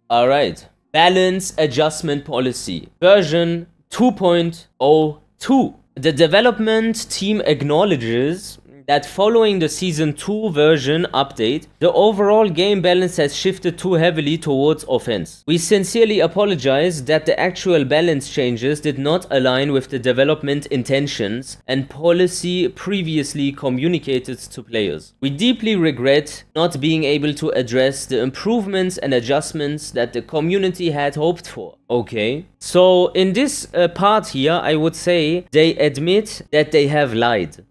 Alright. Balance Adjustment Policy, version 2.02. The development team acknowledges that following the Season 2 version update, the overall game balance has shifted too heavily towards offense. We sincerely apologize that the actual balance changes did not align with the development intentions and policy previously communicated to players. We deeply regret not being able to address the improvements and adjustments that the community had hoped for. Okay, so in this part here, I would say they admit that they have lied,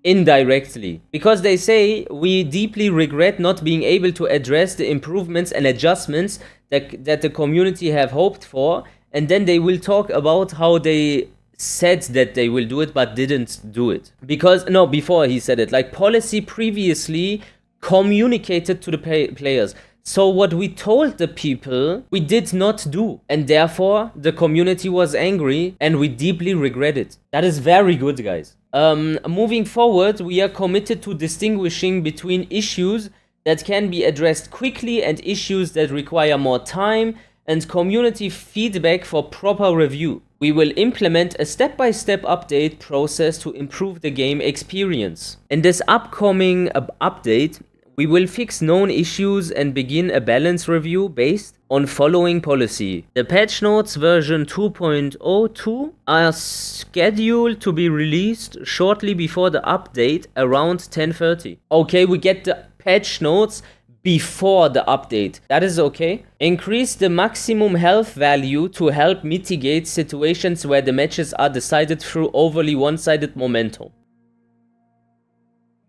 indirectly, because they say we deeply regret not being able to address the improvements and adjustments that the community have hoped for, and then they will talk about how they said that they will do it but didn't do it. Because no, before he said it, like policy previously communicated to the players. So what we told the people, we did not do. And therefore, the community was angry and we deeply regret it. That is very good, guys. Moving forward, we are committed to distinguishing between issues that can be addressed quickly and issues that require more time and community feedback for proper review. We will implement a step-by-step update process to improve the game experience. In this upcoming update, we will fix known issues and begin a balance review based on following policy. The patch notes version 2.02 are scheduled to be released shortly before the update around 10:30. Okay, we get the patch notes before the update. That is okay. Increase the maximum health value to help mitigate situations where the matches are decided through overly one-sided momentum.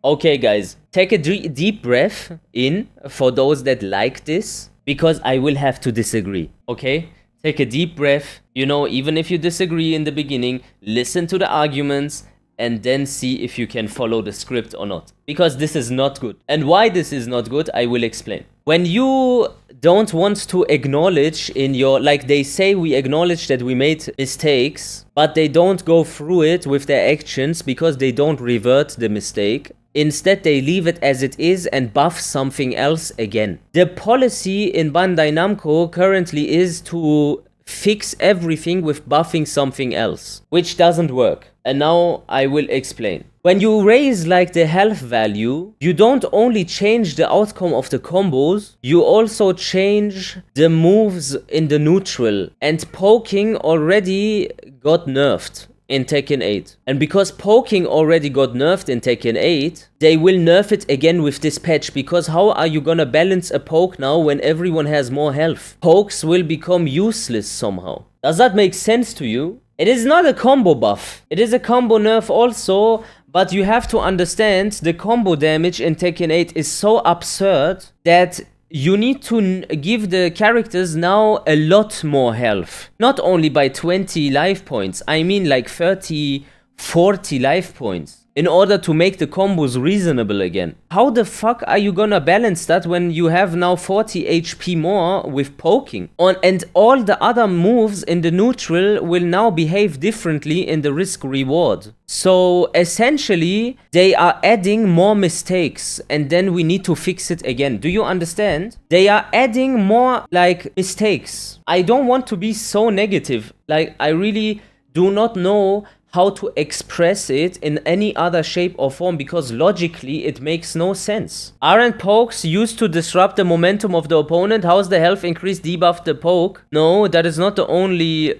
Okay, guys, take a deep breath in for those that like this, because I will have to disagree, okay? Take a deep breath, even if you disagree in the beginning, listen to the arguments, and then see if you can follow the script or not. Because this is not good. And why this is not good, I will explain. When you don't want to acknowledge in your, like they say, we acknowledge that we made mistakes, but they don't go through it with their actions because they don't revert the mistake. Instead, they leave it as it is and buff something else again. The policy in Bandai Namco currently is to fix everything with buffing something else, which doesn't work. And now I will explain. When you raise like the health value, you don't only change the outcome of the combos, you also change the moves in the neutral. And poking already got nerfed in Tekken 8. And because poking already got nerfed in Tekken 8, they will nerf it again with this patch, because how are you gonna balance a poke now when everyone has more health? Pokes will become useless somehow. Does that make sense to you? It is not a combo buff. It is a combo nerf also, but you have to understand the combo damage in Tekken 8 is so absurd that you need to give the characters now a lot more health. Not only by 20 life points, I mean like 30, 40 life points, in order to make the combos reasonable again. How the fuck are you gonna balance that when you have now 40 HP more with poking? And all the other moves in the neutral will now behave differently in the risk reward. So essentially, they are adding more mistakes and then we need to fix it again. Do you understand? They are adding more like mistakes. I don't want to be so negative. Like, I really do not know how to express it in any other shape or form, because logically it makes no sense. Aren't pokes used to disrupt the momentum of the opponent? How's the health increase debuff the poke? No, that is not the only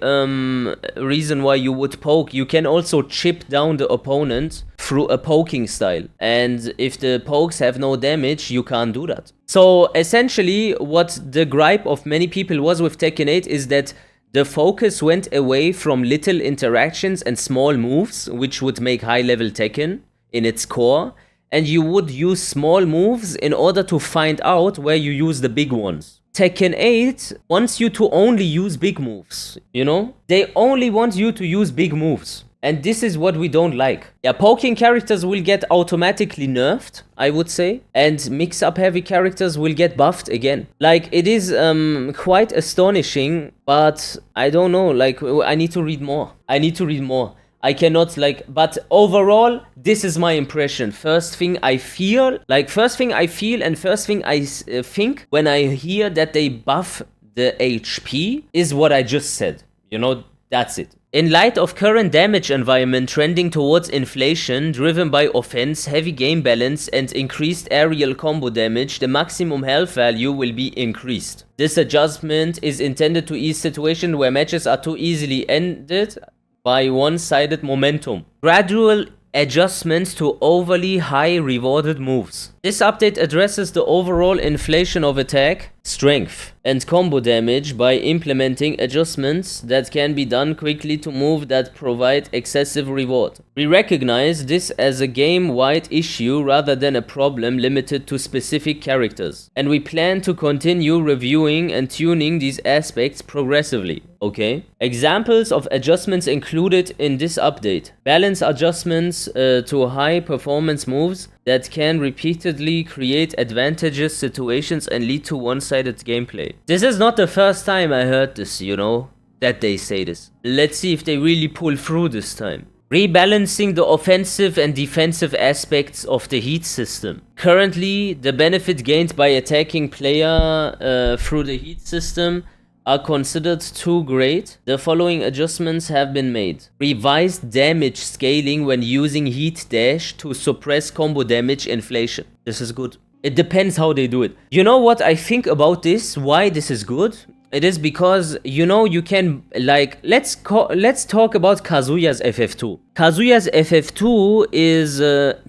reason why you would poke. You can also chip down the opponent through a poking style. And if the pokes have no damage, you can't do that. So essentially, what the gripe of many people was with Tekken 8 is that the focus went away from little interactions and small moves, which would make high-level Tekken in its core, and you would use small moves in order to find out where you use the big ones. Tekken 8 wants you to only use big moves, They only want you to use big moves. And this is what we don't like. Yeah, poking characters will get automatically nerfed, I would say. And mix-up heavy characters will get buffed again. Like, it is quite astonishing, but I don't know. Like, I need to read more. I cannot, but overall, this is my impression. First thing I feel and first thing I think when I hear that they buff the HP is what I just said. You know, that's it. In light of current damage environment trending towards inflation, driven by offense, heavy game balance, and increased aerial combo damage, the maximum health value will be increased. This adjustment is intended to ease situations where matches are too easily ended by one-sided momentum. Gradual adjustments to overly high rewarded moves. This update addresses the overall inflation of attack, strength, and combo damage by implementing adjustments that can be done quickly to moves that provide excessive reward. We recognize this as a game-wide issue rather than a problem limited to specific characters, and we plan to continue reviewing and tuning these aspects progressively. Okay? Examples of adjustments included in this update: balance adjustments to high performance moves that can repeatedly create advantageous situations and lead to one-sided gameplay. This is not the first time I heard this, you know, that they say this. Let's see if they really pull through this time. Rebalancing the offensive and defensive aspects of the heat system. Currently, the benefit gained by attacking player through the heat system are considered too great. The following adjustments have been made. Revised damage scaling when using heat dash to suppress combo damage inflation. This is good. It depends how they do it. You know what I think about this? Why this is good? It is because, you know, you can, like, let's talk about Kazuya's FF2. Kazuya's FF2 is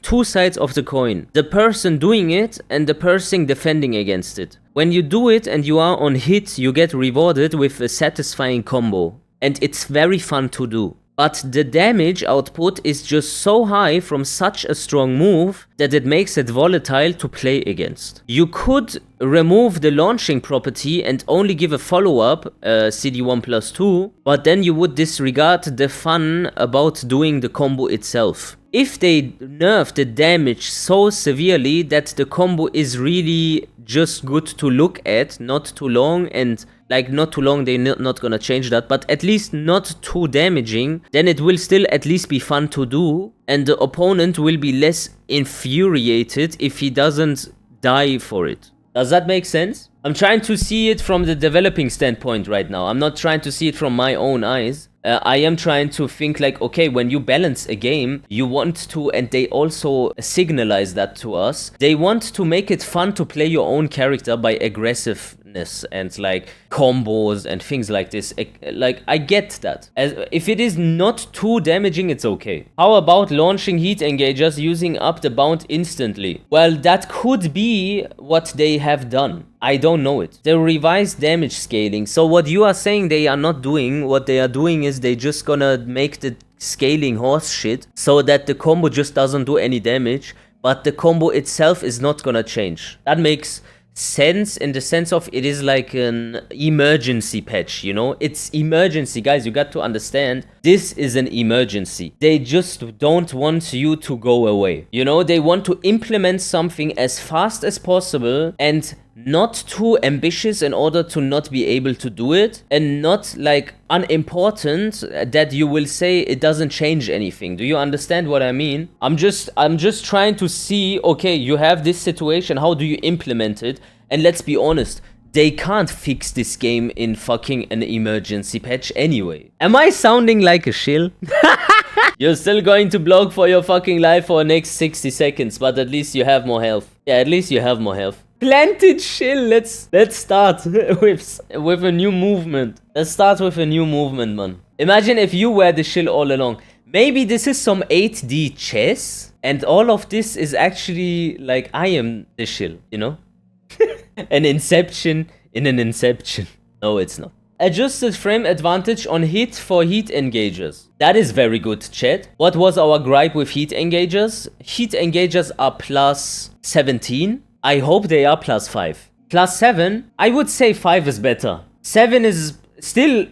two sides of the coin. The person doing it and the person defending against it. When you do it and you are on hit, you get rewarded with a satisfying combo. And it's very fun to do. But the damage output is just so high from such a strong move that it makes it volatile to play against. You could remove the launching property and only give a follow-up, CD1+2, but then you would disregard the fun about doing the combo itself. If they nerf the damage so severely that the combo is really just good to look at, not too long, and like not too long, they're not gonna change that, but at least not too damaging, then it will still at least be fun to do, and the opponent will be less infuriated if he doesn't die for it. Does that make sense? I'm trying to see it from the developing standpoint right now. I'm not trying to see it from my own eyes. I am trying to think like, okay, when you balance a game, you want to, and they also signalize that to us, they want to make it fun to play your own character by aggressiveness and like combos and things like this. Like, I get that. As if it is not too damaging, it's okay. How about launching heat engagers using up the bound instantly? Well, that could be what they have done. I don't know it. The revised damage scaling. So what you are saying they are not doing, what they are doing is they just gonna make the scaling horse shit so that the combo just doesn't do any damage, but the combo itself is not gonna change. That makes sense in the sense of it is like an emergency patch, you know? It's emergency, guys. You got to understand, this is an emergency. They just don't want you to go away, you know? They want to implement something as fast as possible and not too ambitious in order to not be able to do it, and not like unimportant that you will say it doesn't change anything. Do you understand what I mean? I'm just trying to see, okay, you have this situation, how do you implement it? And let's be honest, they can't fix this game in fucking an emergency patch anyway. Am I sounding like a shill? You're still going to blog for your fucking life for the next 60 seconds, but at least you have more health. Yeah, at least you have more health. Planted shill. Let's start with a new movement. Let's start with a new movement, man. Imagine if you were the shill all along. Maybe this is some 8D chess, and all of this is actually like I am the shill, you know? An inception in an inception. No, it's not. Adjusted frame advantage on hit for heat engagers. That is very good, chat. What was our gripe with heat engagers? Heat engagers are plus 17. I hope they are plus 5. Plus 7, I would say 5 is better. 7 is still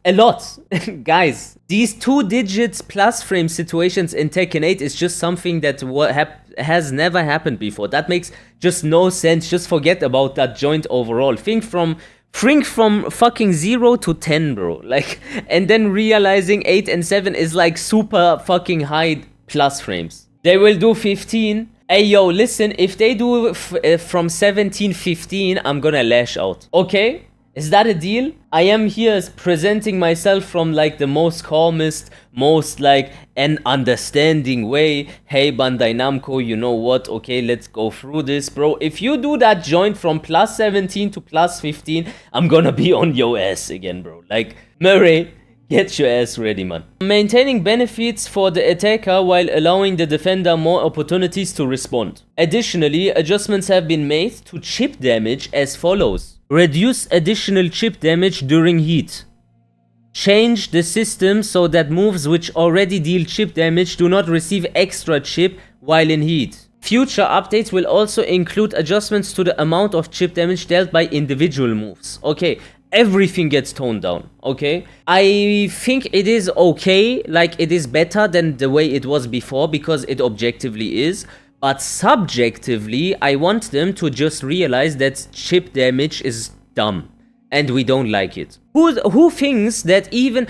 a lot. Guys, these 2 digits plus frame situations in Tekken 8 is just something that has never happened before. That makes just no sense. Just forget about that joint overall. Think from fucking 0 to 10, bro. Like, and then realizing 8 and 7 is like super fucking high plus frames. They will do 15. Hey, yo, listen, if they do from 17, 15, I'm gonna lash out. Okay? Is that a deal? I am here presenting myself from like the most calmest, most like an understanding way. Hey Bandai Namco, you know what? Okay, let's go through this, bro. If you do that joint from plus 17 to plus 15, I'm gonna be on your ass again, bro. Like, Murray, get your ass ready, man. Maintaining benefits for the attacker while allowing the defender more opportunities to respond. Additionally, adjustments have been made to chip damage as follows. Reduce additional chip damage during heat. Change the system so that moves which already deal chip damage do not receive extra chip while in heat. Future updates will also include adjustments to the amount of chip damage dealt by individual moves. Okay, everything gets toned down, okay? I think it is okay, like it is better than the way it was before because it objectively is. But subjectively, I want them to just realize that chip damage is dumb and we don't like it. Who thinks that even,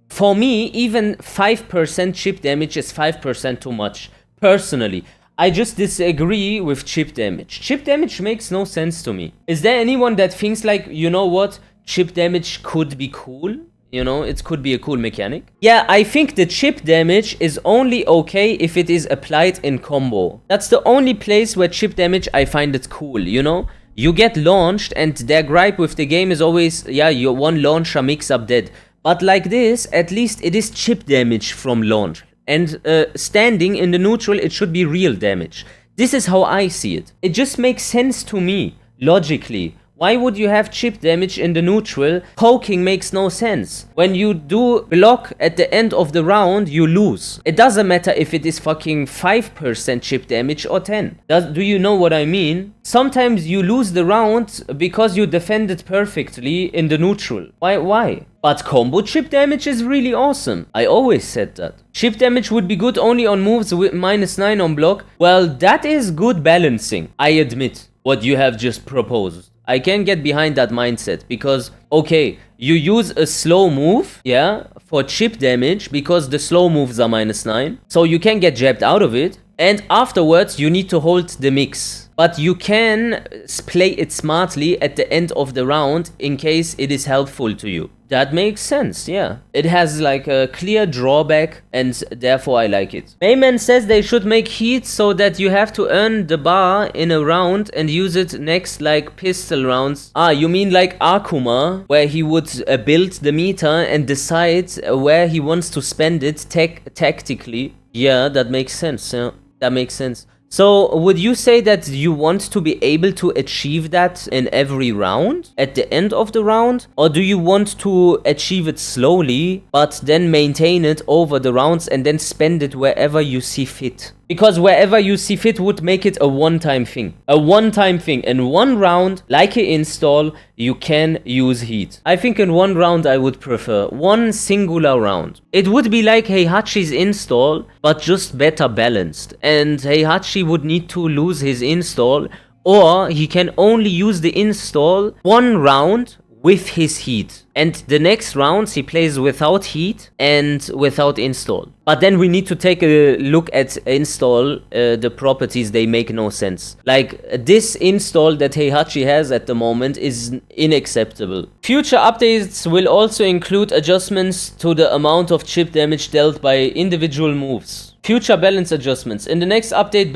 for me, even 5% chip damage is 5% too much? Personally, I just disagree with chip damage. Chip damage makes no sense to me. Is there anyone that thinks like, you know what, chip damage could be cool? You know, it could be a cool mechanic. Yeah, I think the chip damage is only okay if it is applied in combo. That's the only place where chip damage I find it cool, you know? You get launched and their gripe with the game is always, yeah, your one launcher mix-up dead. But like this, at least it is chip damage from launch. And standing in the neutral, it should be real damage. This is how I see it. It just makes sense to me, logically. Why would you have chip damage in the neutral? Poking makes no sense. When you do block at the end of the round, you lose. It doesn't matter if it is fucking 5% chip damage or 10. Do you know what I mean? Sometimes you lose the round because you defended perfectly in the neutral. Why? But combo chip damage is really awesome. I always said that. Chip damage would be good only on moves with -9 on block. Well, that is good balancing. I admit what you have just proposed. I can get behind that mindset because, okay, you use a slow move, yeah, for chip damage because the slow moves are -9. So you can get jabbed out of it. And afterwards, you need to hold the mix. But you can play it smartly at the end of the round in case it is helpful to you. That makes sense, yeah. It has like a clear drawback and therefore I like it. Mayman says they should make heat so that you have to earn the bar in a round and use it next like pistol rounds. Ah, you mean like Akuma, where he would build the meter and decide where he wants to spend it tactically. Yeah, that makes sense, yeah. That makes sense. So, would you say that you want to be able to achieve that in every round, at the end of the round? Or do you want to achieve it slowly, but then maintain it over the rounds and then spend it wherever you see fit? Because wherever you see fit would make it a one-time thing. A one-time thing. In one round, like an install, you can use heat. I think in one round I would prefer one singular round. It would be like Heihachi's install, but just better balanced. And Heihachi would need to lose his install, or he can only use the install one round with his heat. And the next rounds he plays without heat and without install. But then we need to take a look at install, the properties, they make no sense. Like, this install that Heihachi has at the moment is unacceptable. Future updates will also include adjustments to the amount of chip damage dealt by individual moves. Future balance adjustments. In the next update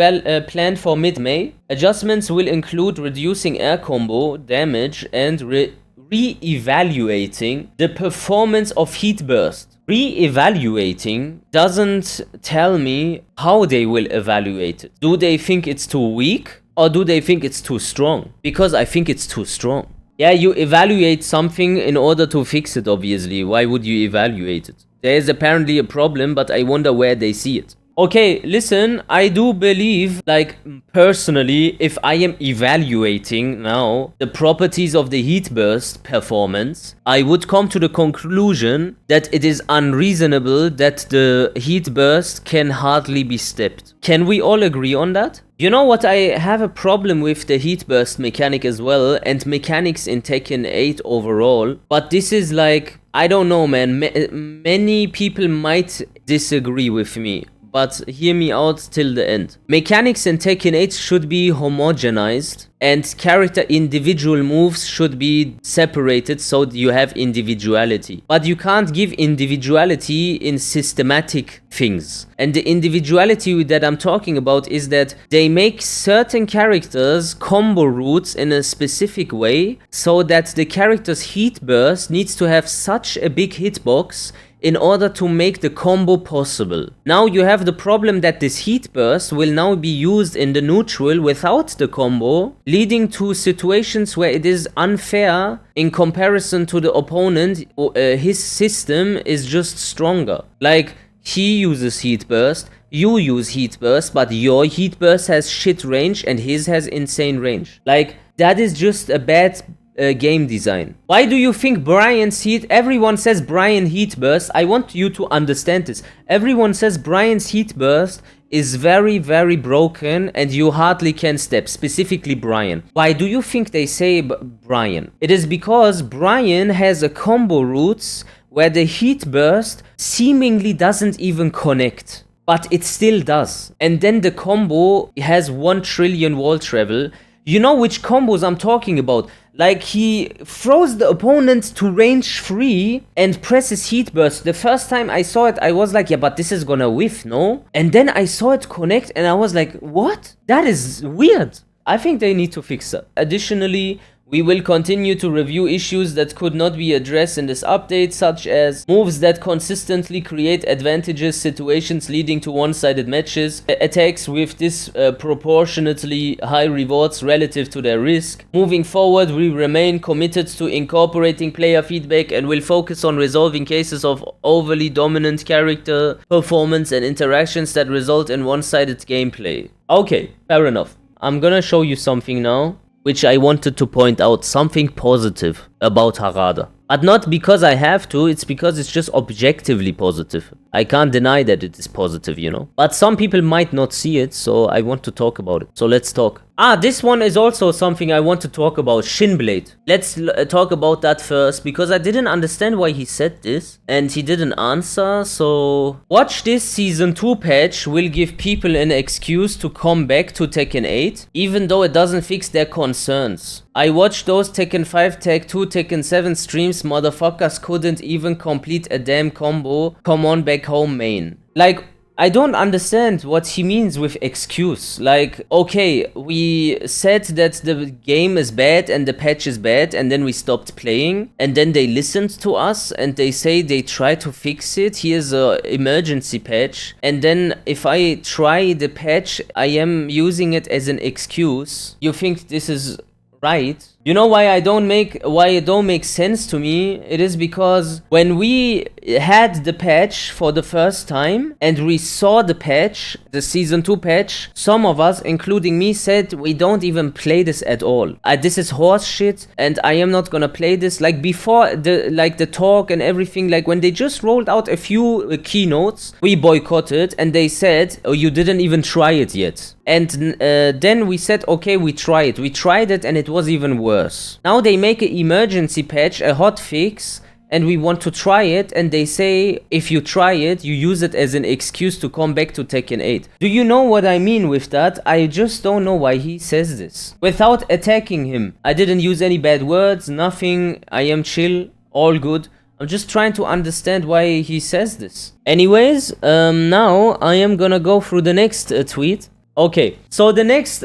planned for mid-May, adjustments will include reducing air combo damage and re-evaluating the performance of heat burst. Re-evaluating doesn't tell me how they will evaluate it. Do they think it's too weak or do they think it's too strong? Because I think it's too strong. Yeah, you evaluate something in order to fix it, obviously. Why would you evaluate it? There is apparently a problem, but I wonder where they see it. Okay, listen, I do believe, like, personally, if I am evaluating now the properties of the heat burst performance, I would come to the conclusion that it is unreasonable that the heat burst can hardly be stepped. Can we all agree on that? You know what, I have a problem with the heat burst mechanic as well, and mechanics in Tekken 8 overall, but this is like, I don't know, man, many people might disagree with me. but hear me out till the end. Mechanics in Tekken 8 should be homogenized, and character individual moves should be separated so you have individuality. But you can't give individuality in systematic things. And the individuality that I'm talking about is that they make certain characters combo routes in a specific way so that the character's heat burst needs to have such a big hitbox in order to make the combo possible. Now you have the problem that this heat burst will now be used in the neutral without the combo, leading to situations where it is unfair in comparison to the opponent. His system is just stronger. Like, he uses heat burst, you use heat burst, but your heat burst has shit range and his has insane range. Like, that is just a bad game design. Why do you think Brian's heat... Everyone says Brian heat burst. I want you to understand this. Everyone says Brian's heat burst is very, very broken and you hardly can step, specifically Brian. Why do you think they say Brian? It is because Brian has a combo routes where the heat burst seemingly doesn't even connect, but it still does. And then the combo has 1 trillion wall travel. You know which combos I'm talking about. Like, he throws the opponent to range 3 and presses heat burst. The first time I saw it, I was like, yeah, but this is gonna whiff, no? And then I saw it connect and I was like, what? That is weird. I think they need to fix that. Additionally, we will continue to review issues that could not be addressed in this update, such as moves that consistently create advantageous situations leading to one-sided matches, attacks with disproportionately high rewards relative to their risk. Moving forward, we remain committed to incorporating player feedback and will focus on resolving cases of overly dominant character performance and interactions that result in one-sided gameplay. Okay, fair enough. I'm gonna show you something now, which I wanted to point out, something positive about Harada. But not because I have to, it's because it's just objectively positive. I can't deny that it is positive, you know. But some people might not see it, so I want to talk about it. So let's talk. This one is also something I want to talk about, Shinblade. Let's talk about that first, because I didn't understand why he said this, and he didn't answer, so... Watch this Season 2 patch will give people an excuse to come back to Tekken 8, even though it doesn't fix their concerns. I watched those Tekken 5, Tag 2, Tekken 7 streams, motherfuckers couldn't even complete a damn combo. Come on back home, main. Like, I don't understand what he means with excuse. Like, okay, we said that the game is bad and the patch is bad, and then we stopped playing, and then they listened to us and they say they try to fix it. Here's a emergency patch, and then if I try the patch, I am using it as an excuse. You think this is right? You know why it don't make sense to me? It is because when we had the patch for the first time and we saw the patch, the Season 2 patch, some of us, including me, said we don't even play this at all. This is horse shit and I am not gonna play this. Like, before the talk and everything, like when they just rolled out a few keynotes, we boycotted and they said, oh, you didn't even try it yet. And then we said, okay, we try it. We tried it and it was even worse. Now they make an emergency patch, a hot fix, and we want to try it, and they say if you try it, you use it as an excuse to come back to Tekken 8. Do you know what I mean with that? I just don't know why he says this. Without attacking him. I didn't use any bad words, nothing. I am chill, all good. I'm just trying to understand why he says this. Anyways, now I am gonna go through the next tweet. Okay, so the next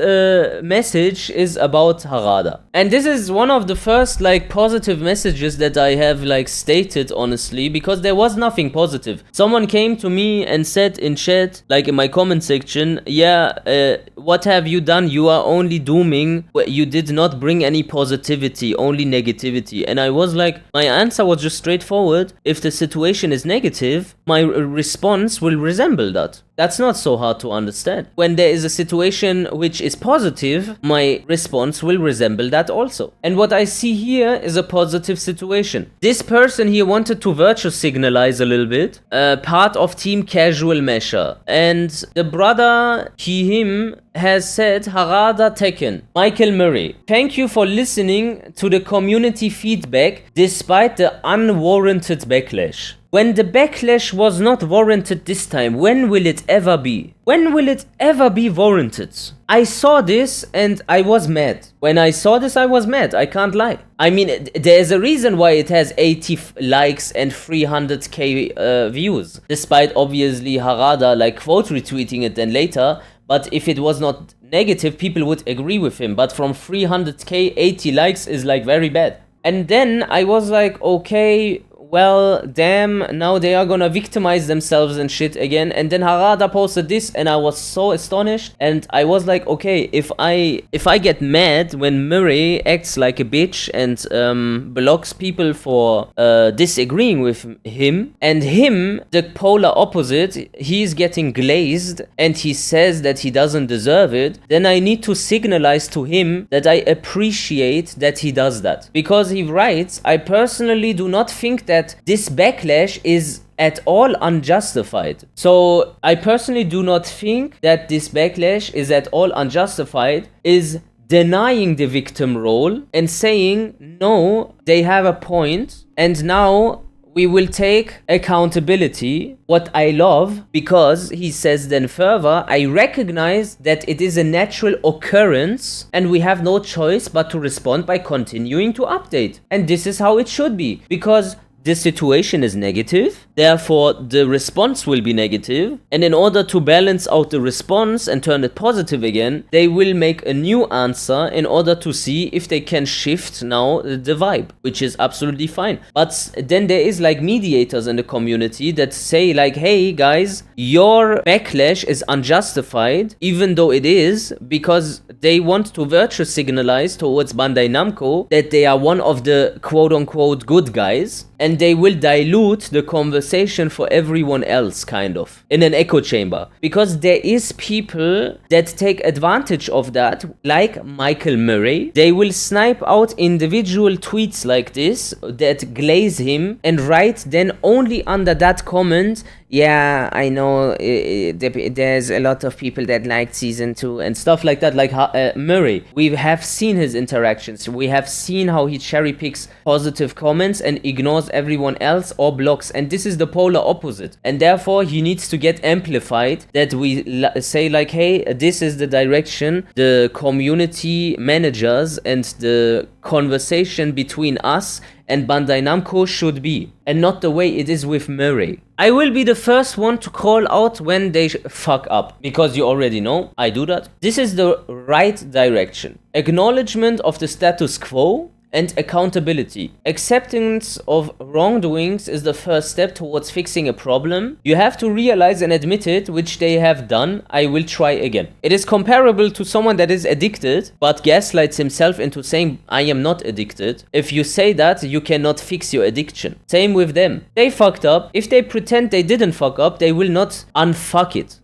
message is about Harada. And this is one of the first like positive messages that I have like stated, honestly, because there was nothing positive. Someone came to me and said in chat, like in my comment section, yeah, what have you done? You are only dooming. You did not bring any positivity, only negativity. And I was like, my answer was just straightforward. If the situation is negative, my response will resemble that. That's not so hard to understand. When there is a situation which is positive, my response will resemble that also. And what I see here is a positive situation. This person here wanted to virtue signalize a little bit, part of Team Casual Measure. And the brother, him, has said, Harada Tekken. Michael Murray, thank you for listening to the community feedback despite the unwarranted backlash. When the backlash was not warranted this time, when will it ever be? When will it ever be warranted? I saw this and I was mad. When I saw this, I was mad. I can't lie. I mean, there's a reason why it has 80 likes and 300k views. Despite obviously Harada like quote retweeting it then later. But if it was not negative, people would agree with him. But from 300k, 80 likes is like very bad. And then I was like, okay, well, damn, now they are gonna victimize themselves and shit again. And then Harada posted this and I was so astonished. And I was like, okay, if I get mad when Murray acts like a bitch and blocks people for disagreeing with him, and him, the polar opposite, he's getting glazed and he says that he doesn't deserve it, then I need to signalize to him that I appreciate that he does that. Because he writes, I personally do not think that this backlash is at all unjustified. So I personally do not think that this backlash is at all unjustified, is denying the victim role and saying, no, they have a point, and now we will take accountability. What I love, because he says then further, I recognize that it is a natural occurrence and we have no choice but to respond by continuing to update. And this is how it should be, because the situation is negative, therefore the response will be negative, and in order to balance out the response and turn it positive again, they will make a new answer in order to see if they can shift now the vibe, which is absolutely fine. But then there is like mediators in the community that say like, hey guys, your backlash is unjustified, even though it is, because they want to virtue signalize towards Bandai Namco that they are one of the quote-unquote good guys, and they will dilute the conversation for everyone else, kind of, in an echo chamber. Because there is people that take advantage of that, like Michael Murray. They will snipe out individual tweets like this that glaze him and write then only under that comment, yeah, I know there's a lot of people that liked season 2 and stuff like that, like Murray. We have seen his interactions. We have seen how he cherry picks positive comments and ignores everyone else or blocks. And this is the polar opposite. And therefore, he needs to get amplified, that we say like, hey, this is the direction the community managers and the conversation between us and Bandai Namco should be, and not the way it is with Murray. I will be the first one to call out when they fuck up, because you already know I do that. This is the right direction. Acknowledgement of the status quo and accountability. Acceptance of wrongdoings is the first step towards fixing a problem. You have to realize and admit it, which they have done. I will try again. It is comparable to someone that is addicted but gaslights himself into saying, I am not addicted. If you say that, you cannot fix your addiction. Same with them. They fucked up. If they pretend they didn't fuck up, they will not unfuck it.